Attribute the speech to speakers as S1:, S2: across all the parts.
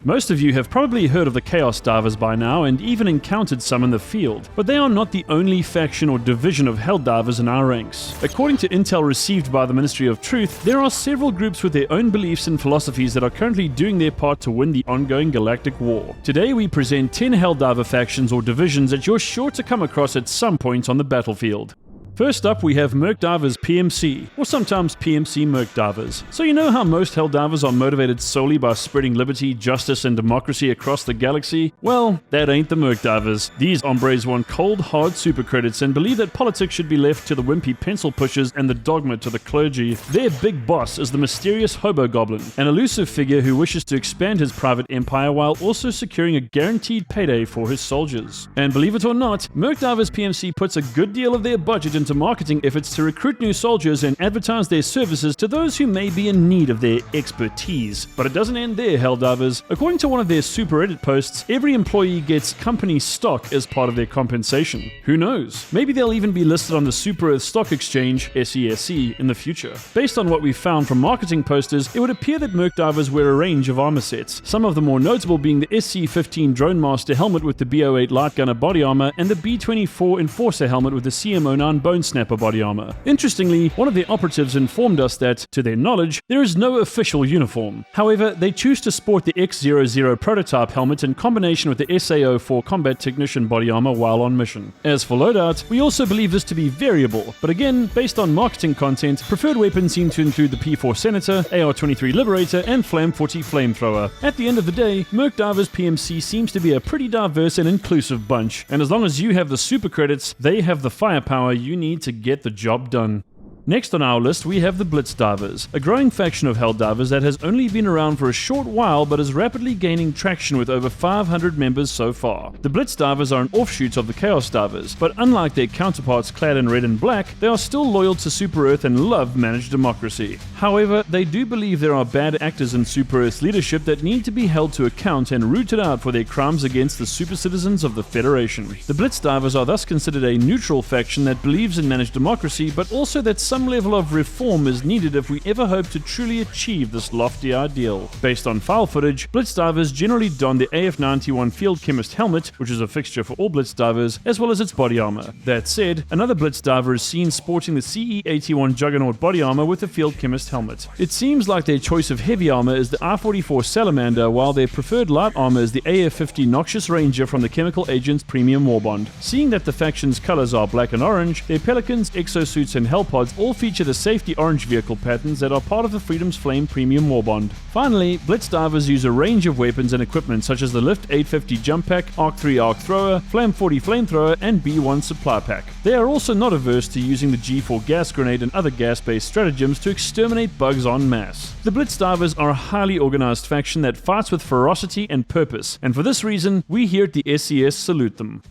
S1: Most of you have probably heard of the Chaos Divers by now and even encountered some in the field, but they are not the only faction or division of Helldivers in our ranks. According to intel received by the Ministry of Truth, there are several groups with their own beliefs and philosophies that are currently doing their part to win the ongoing galactic war. Today we present 10 Helldiver factions or divisions that you're sure to come across at some point on the battlefield. First up, we have Mercdivers PMC, or sometimes PMC Mercdivers. So you know how most Helldivers are motivated solely by spreading liberty, justice, and democracy across the galaxy? Well, that ain't the Mercdivers. These hombres want cold, hard super credits and believe that politics should be left to the wimpy pencil pushers and the dogma to the clergy. Their big boss is the mysterious Hobo Goblin, an elusive figure who wishes to expand his private empire while also securing a guaranteed payday for his soldiers. And believe it or not, Mercdivers PMC puts a good deal of their budget into marketing efforts to recruit new soldiers and advertise their services to those who may be in need of their expertise. But it doesn't end there, Helldivers. According to one of their super Reddit posts, every employee gets company stock as part of their compensation. Who knows? Maybe they'll even be listed on the Super Earth Stock Exchange, SESC, in the future. Based on what we found from marketing posters, it would appear that Mercdivers wear a range of armor sets, some of the more notable being the SC-15 Drone Master helmet with the BO-8 Light Gunner body armor and the B-24 Enforcer helmet with the CM09 Bone Snapper body armor. Interestingly, one of the operatives informed us that, to their knowledge, there is no official uniform. However, they choose to sport the X-00 prototype helmet in combination with the SA-04 Combat Technician body armor while on mission. As for loadout, we also believe this to be variable, but again, based on marketing content, preferred weapons seem to include the P4 Senator, AR-23 Liberator, and Flam 40 Flamethrower. At the end of the day, Mercdivers PMC seems to be a pretty diverse and inclusive bunch, and as long as you have the super credits, they have the firepower you need to get the job done. Next on our list, we have the Blitz Divers, a growing faction of Helldivers that has only been around for a short while but is rapidly gaining traction with over 500 members so far. The Blitz Divers are an offshoot of the Chaos Divers, but unlike their counterparts clad in red and black, they are still loyal to Super Earth and love managed democracy. However, they do believe there are bad actors in Super Earth's leadership that need to be held to account and rooted out for their crimes against the super citizens of the Federation. The Blitz Divers are thus considered a neutral faction that believes in managed democracy, but also that some level of reform is needed if we ever hope to truly achieve this lofty ideal. Based on file footage, Blitz Divers generally don the AF-91 Field Chemist helmet, which is a fixture for all Blitz Divers, as well as its body armor. That said, another Blitz Diver is seen sporting the CE-81 Juggernaut body armor with the Field Chemist helmet. It seems like their choice of heavy armor is the R-44 Salamander, while their preferred light armor is the AF-50 Noxious Ranger from the Chemical Agents Premium Warbond. Seeing that the faction's colors are black and orange, their Pelicans, exosuits, and hellpods all feature the safety orange vehicle patterns that are part of the Freedom's Flame Premium Warbond. Finally, Blitz Divers use a range of weapons and equipment such as the Lift 850 Jump Pack, Arc 3 Arc Thrower, Flam 40 Flamethrower, and B1 Supply Pack. They are also not averse to using the G4 Gas Grenade and other gas-based stratagems to exterminate bugs en masse. The Blitz Divers are a highly organized faction that fights with ferocity and purpose, and for this reason, we here at the SCS salute them.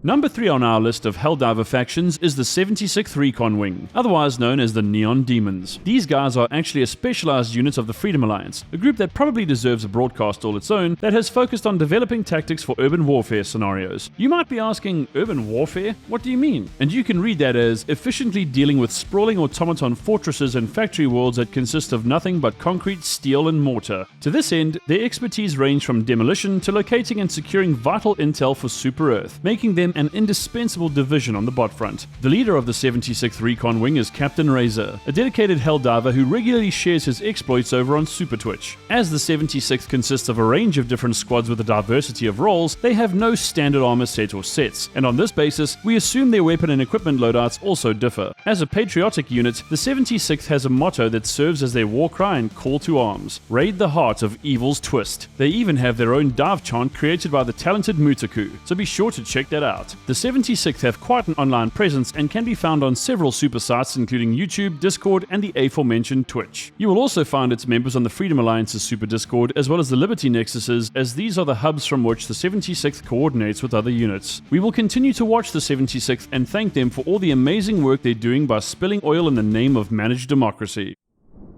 S1: Number 3 on our list of Helldiver factions is the 76th Recon Wing, otherwise known as the Neon Demons. These guys are actually a specialized unit of the Freedom Alliance, a group that probably deserves a broadcast all its own that has focused on developing tactics for urban warfare scenarios. You might be asking, urban warfare? What do you mean? And you can read that as efficiently dealing with sprawling automaton fortresses and factory worlds that consist of nothing but concrete, steel, and mortar. To this end, their expertise range from demolition to locating and securing vital intel for Super Earth, making them an indispensable division on the bot front. The leader of the 76th Recon Wing is Captain Razor, a dedicated Helldiver who regularly shares his exploits over on Super Twitch. As the 76th consists of a range of different squads with a diversity of roles, they have no standard armor set or sets, and on this basis, we assume their weapon and equipment loadouts also differ. As a patriotic unit, the 76th has a motto that serves as their war cry and call to arms: raid the heart of evil's twist. They even have their own dive chant created by the talented Mutaku, so be sure to check that out. The 76th have quite an online presence and can be found on several super sites including YouTube, Discord, and the aforementioned Twitch. You will also find its members on the Freedom Alliance's Super Discord as well as the Liberty Nexuses, as these are the hubs from which the 76th coordinates with other units. We will continue to watch the 76th and thank them for all the amazing work they're doing by spilling oil in the name of managed democracy.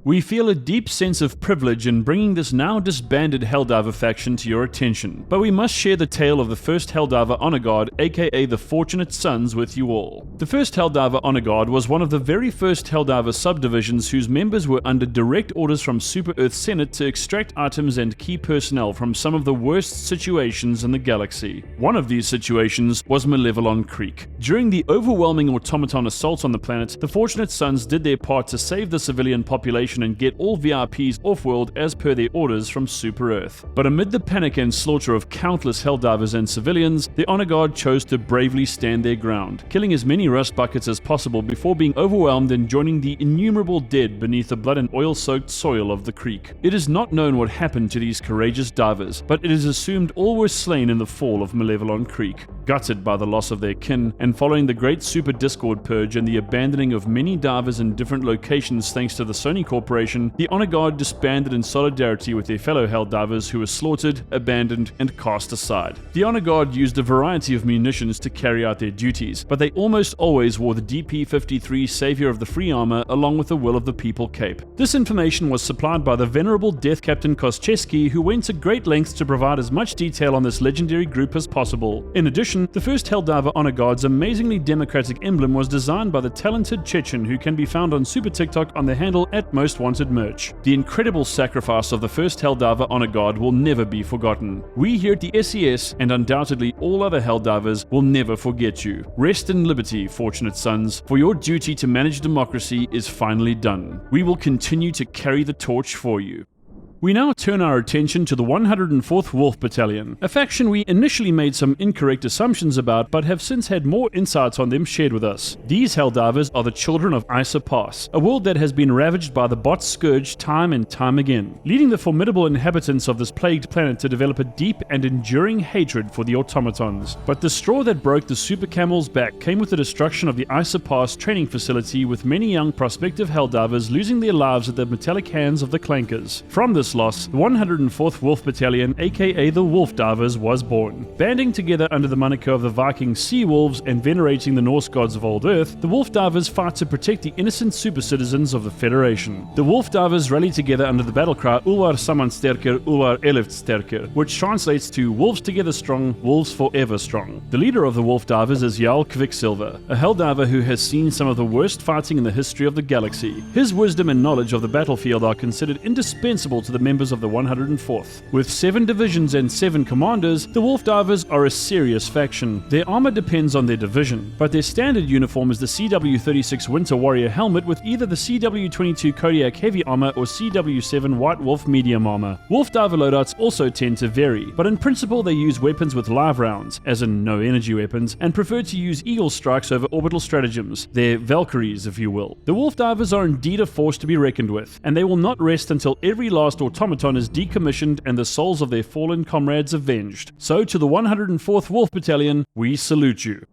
S1: We feel a deep sense of privilege in bringing this now disbanded Helldiver faction to your attention, but we must share the tale of the first Helldiver Honor Guard, aka the Fortunate Sons, with you all. The first Helldiver Honor Guard was one of the very first Helldiver subdivisions whose members were under direct orders from Super Earth's Senate to extract items and key personnel from some of the worst situations in the galaxy. One of these situations was Malevelon Creek. During the overwhelming automaton assaults on the planet, the Fortunate Sons did their part to save the civilian population and get all VIPs off-world as per their orders from Super Earth. But amid the panic and slaughter of countless Helldivers and civilians, the Honor Guard chose to bravely stand their ground, killing as many rust buckets as possible before being overwhelmed and joining the innumerable dead beneath the blood and oil-soaked soil of the creek. It is not known what happened to these courageous divers, but it is assumed all were slain in the fall of Malevelon Creek. Gutted by the loss of their kin, and following the Great Super Discord Purge and the abandoning of many divers in different locations thanks to the Sony Corporation, the Honor Guard disbanded in solidarity with their fellow Helldivers who were slaughtered, abandoned, and cast aside. The Honor Guard used a variety of munitions to carry out their duties, but they almost always wore the DP-53 Savior of the Free Armor along with the Will of the People cape. This information was supplied by the venerable Death Captain Koscheski, who went to great lengths to provide as much detail on this legendary group as possible. In addition, the first Helldiver Honor Guard's amazingly democratic emblem was designed by the talented Chechen, who can be found on Super TikTok on the handle @MostWantedMerch. The incredible sacrifice of the first Helldiver Honor Guard will never be forgotten. We here at the SES, and undoubtedly all other Helldivers, will never forget you. Rest in liberty, Fortunate Sons, for your duty to manage democracy is finally done. We will continue to carry the torch for you. We now turn our attention to the 104th Wolf Battalion, a faction we initially made some incorrect assumptions about but have since had more insights on them shared with us. These Helldivers are the children of Isa Pass, a world that has been ravaged by the bot scourge time and time again, leading the formidable inhabitants of this plagued planet to develop a deep and enduring hatred for the automatons. But the straw that broke the Super Camel's back came with the destruction of the Isa Pass training facility, with many young prospective Helldivers losing their lives at the metallic hands of the clankers. From this loss, the 104th Wolf Battalion, aka the Wolf Divers, was born. Banding together under the moniker of the Viking Sea Wolves and venerating the Norse gods of old Earth, the Wolf Divers fight to protect the innocent super citizens of the Federation. The Wolf Divers rally together under the battle cry Ulvar Saman Sterker, Ulvar Eleft Sterker, which translates to Wolves together strong, Wolves forever strong. The leader of the Wolf Divers is Jarl Quicksilver, a Helldiver who has seen some of the worst fighting in the history of the galaxy. His wisdom and knowledge of the battlefield are considered indispensable to the members of the 104th. With 7 divisions and 7 commanders, the Wolf Divers are a serious faction. Their armor depends on their division, but their standard uniform is the CW36 Winter Warrior helmet with either the CW22 Kodiak Heavy Armor or CW7 White Wolf Medium Armor. Wolf Diver loadouts also tend to vary, but in principle they use weapons with live rounds, as in no energy weapons, and prefer to use Eagle strikes over orbital stratagems, their Valkyries if you will. The Wolf Divers are indeed a force to be reckoned with, and they will not rest until every last automaton is decommissioned and the souls of their fallen comrades avenged. So to the 104th Wolf Battalion, we salute you.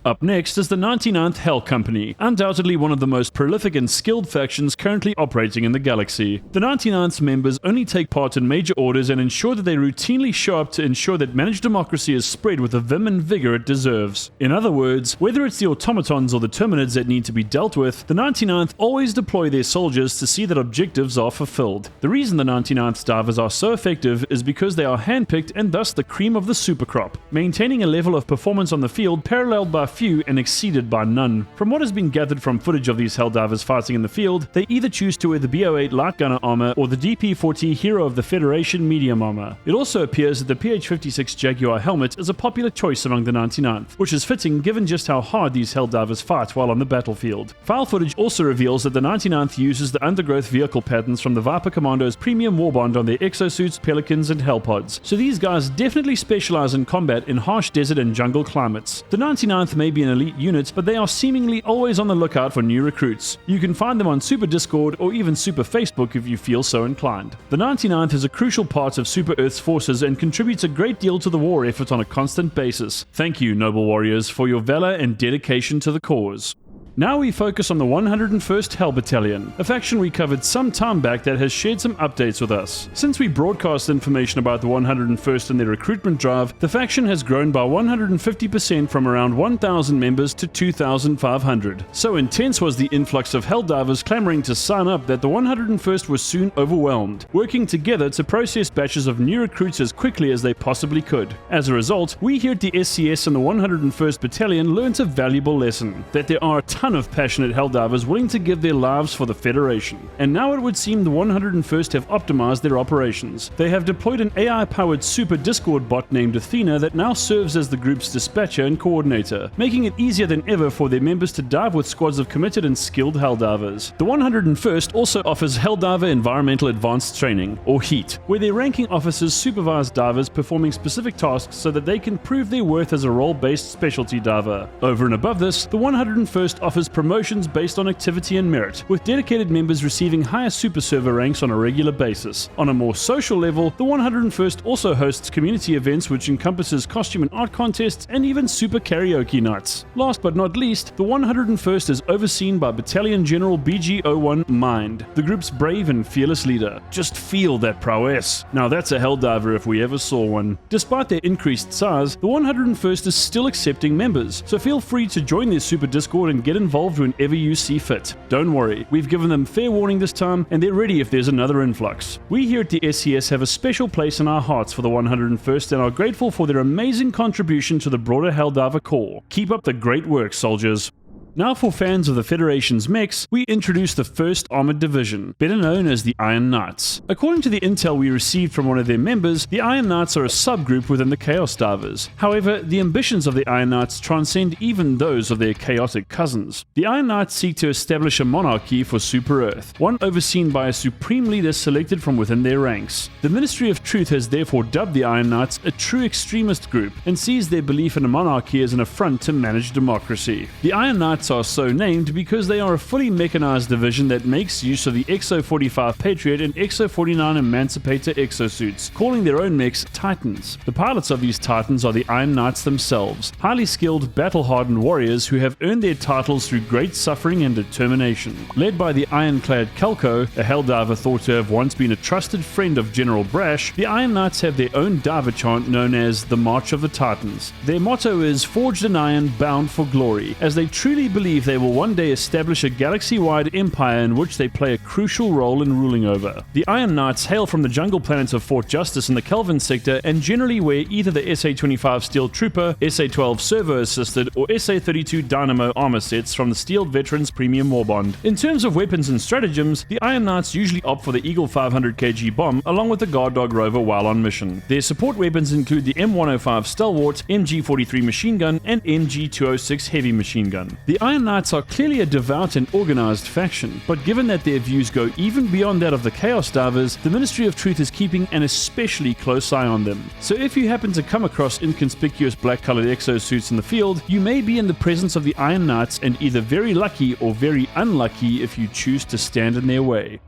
S1: Up next is the 99th Hell Company, undoubtedly one of the most prolific and skilled factions currently operating in the galaxy. The 99th's members only take part in major orders and ensure that they routinely show up to ensure that managed democracy is spread with the vim and vigor it deserves. In other words, whether it's the automatons or the terminids that need to be dealt with, the 99th always deploy their soldiers to see that objectives are fulfilled. The reason the 99th divers are so effective is because they are handpicked and thus the cream of the super crop, maintaining a level of performance on the field paralleled by few and exceeded by none. From what has been gathered from footage of these Helldivers fighting in the field, they either choose to wear the BO8 Light Gunner armor or the DP-40 Hero of the Federation medium armor. It also appears that the PH-56 Jaguar helmet is a popular choice among the 99th, which is fitting given just how hard these Helldivers fight while on the battlefield. File footage also reveals that the 99th uses the undergrowth vehicle patterns from the Viper Commando's premium warbond on their exosuits, Pelicans, and Hellpods. So these guys definitely specialize in combat in harsh desert and jungle climates. The 99th may be an elite unit, but they are seemingly always on the lookout for new recruits. You can find them on Super Discord or even Super Facebook if you feel so inclined. The 99th is a crucial part of Super Earth's forces and contributes a great deal to the war effort on a constant basis. Thank you, noble warriors, for your valor and dedication to the cause. Now we focus on the 101st Hell Battalion, a faction we covered some time back that has shared some updates with us. Since we broadcast information about the 101st and their recruitment drive, the faction has grown by 150% from around 1,000 members to 2,500. So intense was the influx of Helldivers clamoring to sign up that the 101st was soon overwhelmed, working together to process batches of new recruits as quickly as they possibly could. As a result, we here at the SCS and the 101st Battalion learnt a valuable lesson, that there are a ton of passionate Helldivers willing to give their lives for the Federation. And now it would seem the 101st have optimized their operations. They have deployed an AI-powered super Discord bot named Athena that now serves as the group's dispatcher and coordinator, making it easier than ever for their members to dive with squads of committed and skilled Helldivers. The 101st also offers Helldiver Environmental Advanced Training, or HEAT, where their ranking officers supervise divers performing specific tasks so that they can prove their worth as a role-based specialty diver. Over and above this, the 101st offers promotions based on activity and merit, with dedicated members receiving higher super server ranks on a regular basis. On a more social level, the 101st also hosts community events which encompasses costume and art contests and even super karaoke nights. Last but not least, the 101st is overseen by Battalion General BG-01 Mind, the group's brave and fearless leader. Just feel that prowess. Now that's a Helldiver if we ever saw one. Despite their increased size, the 101st is still accepting members, so feel free to join their super Discord and get involved whenever you see fit. Don't worry, we've given them fair warning this time, and they're ready if there's another influx. We here at the SCS have a special place in our hearts for the 101st and are grateful for their amazing contribution to the broader Helldiver Corps. Keep up the great work, soldiers. Now for fans of the Federation's mechs, we introduce the 1st Armored Division, better known as the Iron Knights. According to the intel we received from one of their members, the Iron Knights are a subgroup within the Chaos Divers. However, the ambitions of the Iron Knights transcend even those of their chaotic cousins. The Iron Knights seek to establish a monarchy for Super Earth, one overseen by a supreme leader selected from within their ranks. The Ministry of Truth has therefore dubbed the Iron Knights a true extremist group and sees their belief in a monarchy as an affront to managed democracy. The Iron Knights are so named because they are a fully mechanized division that makes use of the XO-45 Patriot and XO-49 Emancipator exosuits, calling their own mechs Titans. The pilots of these Titans are the Iron Knights themselves, highly skilled, battle-hardened warriors who have earned their titles through great suffering and determination. Led by the ironclad Kelko, a Helldiver thought to have once been a trusted friend of General Brash, the Iron Knights have their own diver chant known as the March of the Titans. Their motto is "Forged in Iron, Bound for Glory," as they truly believe they will one day establish a galaxy-wide empire in which they play a crucial role in ruling over. The Iron Knights hail from the jungle planets of Fort Justice in the Kelvin sector and generally wear either the SA-25 Steel Trooper, SA-12 Servo-Assisted, or SA-32 Dynamo armor sets from the Steeled Veterans Premium Warbond. In terms of weapons and stratagems, the Iron Knights usually opt for the Eagle 500 kg bomb along with the Guard Dog Rover while on mission. Their support weapons include the M105 Stalwart, MG43 machine gun, and MG206 heavy machine gun. The Iron Knights are clearly a devout and organized faction, but given that their views go even beyond that of the Chaos Divers, the Ministry of Truth is keeping an especially close eye on them. So if you happen to come across inconspicuous black-colored exosuits in the field, you may be in the presence of the Iron Knights and either very lucky or very unlucky if you choose to stand in their way.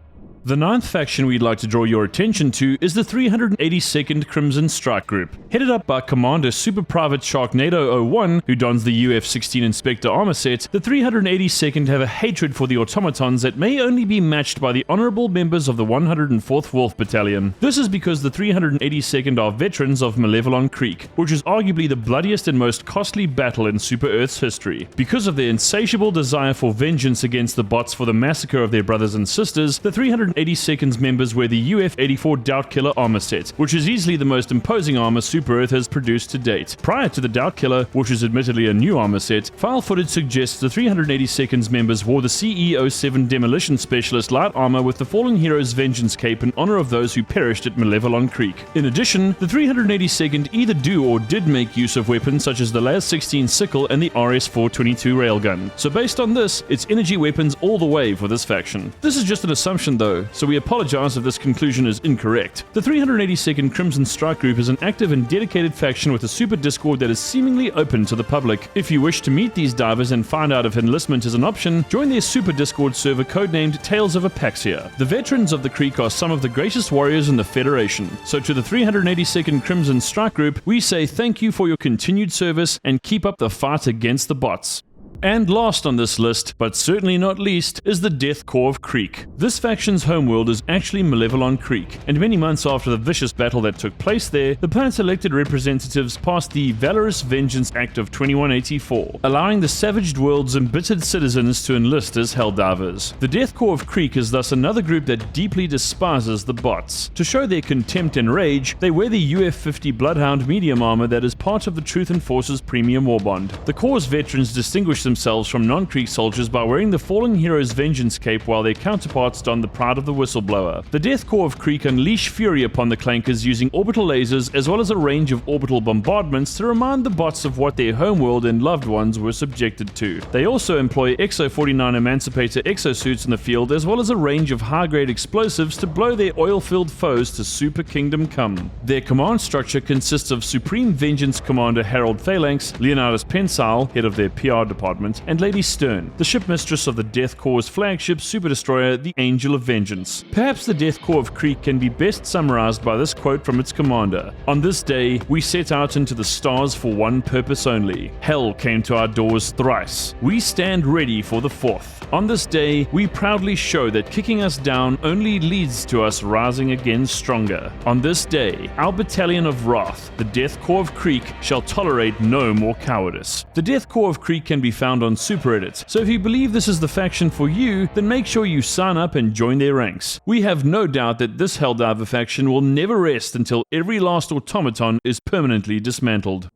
S1: The 9th faction we'd like to draw your attention to is the 382nd Crimson Strike Group. Headed up by Commander Super Private Sharknado 01, who dons the UF-16 Inspector armor set, the 382nd have a hatred for the automatons that may only be matched by the honorable members of the 104th Wolf Battalion. This is because the 382nd are veterans of Malevelon Creek, which is arguably the bloodiest and most costly battle in Super Earth's history. Because of their insatiable desire for vengeance against the bots for the massacre of their brothers and sisters, the 382nd's members wear the UF-84 Doubt Killer armor set, which is easily the most imposing armor Super Earth has produced to date. Prior to the Doubt Killer, which is admittedly a new armor set, file footage suggests the 382nd's members wore the CE-07 Demolition Specialist light armor with the Fallen Hero's Vengeance cape in honor of those who perished at Malevelon Creek. In addition, the 382nd either do or did make use of weapons such as the LAS-16 Sickle and the RS-422 railgun. So based on this, it's energy weapons all the way for this faction. This is just an assumption though, so we apologize if this conclusion is incorrect. The 382nd Crimson Strike Group is an active and dedicated faction with a super Discord that is seemingly open to the public. If you wish to meet these divers and find out if enlistment is an option, join their super Discord server codenamed Tales of Apaxia. The veterans of the Creek are some of the greatest warriors in the Federation, so to the 382nd Crimson Strike Group, we say thank you for your continued service and keep up the fight against the bots. And last on this list, but certainly not least, is the Death Korps of Creek. This faction's homeworld is actually Malevelon Creek, and many months after the vicious battle that took place there, the planet's elected representatives passed the Valorous Vengeance Act of 2184, allowing the savaged world's embittered citizens to enlist as Helldivers. The Death Korps of Creek is thus another group that deeply despises the bots. To show their contempt and rage, they wear the UF-50 Bloodhound medium armor that is part of the Truth and Force's premium warbond. The Corps' veterans distinguish themselves from non-Creek soldiers by wearing the Fallen Hero's Vengeance cape while their counterparts don the Pride of the Whistleblower. The Death Korps of Creek unleash fury upon the clankers using orbital lasers as well as a range of orbital bombardments to remind the bots of what their homeworld and loved ones were subjected to. They also employ Exo-49 Emancipator exosuits in the field as well as a range of high-grade explosives to blow their oil-filled foes to Super Kingdom Come. Their command structure consists of Supreme Vengeance Commander Harold Phalanx, Leonidas Pensile, head of their PR department, and Lady Stern, the ship mistress of the Death Korps' flagship super destroyer, the Angel of Vengeance. Perhaps the Death Korps of Creek can be best summarized by this quote from its commander: "On this day, we set out into the stars for one purpose only. Hell came to our doors thrice. We stand ready for the fourth. On this day, we proudly show that kicking us down only leads to us rising again stronger. On this day, our battalion of wrath, the Death Korps of Creek, shall tolerate no more cowardice." The Death Korps of Creek can be found on SuperEdit, so if you believe this is the faction for you, then make sure you sign up and join their ranks. We have no doubt that this Helldiver faction will never rest until every last automaton is permanently dismantled.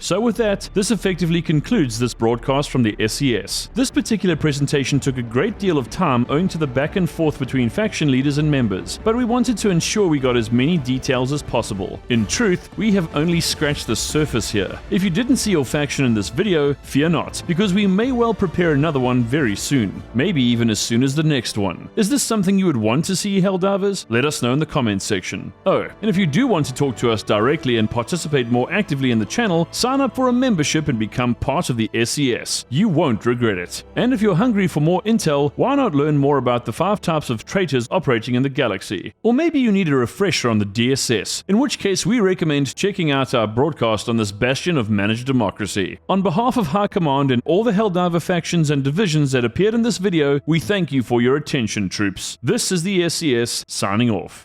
S1: So with that, this effectively concludes this broadcast from the SES. This particular presentation took a great deal of time owing to the back and forth between faction leaders and members, but we wanted to ensure we got as many details as possible. In truth, we have only scratched the surface here. If you didn't see your faction in this video, fear not, because we may well prepare another one very soon, maybe even as soon as the next one. Is this something you would want to see, Helldivers? Let us know in the comments section. Oh, and if you do want to talk to us directly and participate more actively in the channel, sign up for a membership and become part of the SES. You won't regret it. And if you're hungry for more intel, why not learn more about the 5 types of traitors operating in the galaxy? Or maybe you need a refresher on the DSS, in which case we recommend checking out our broadcast on this bastion of managed democracy. On behalf of High Command and all the Helldiver factions and divisions that appeared in this video, we thank you for your attention, troops. This is the SES signing off.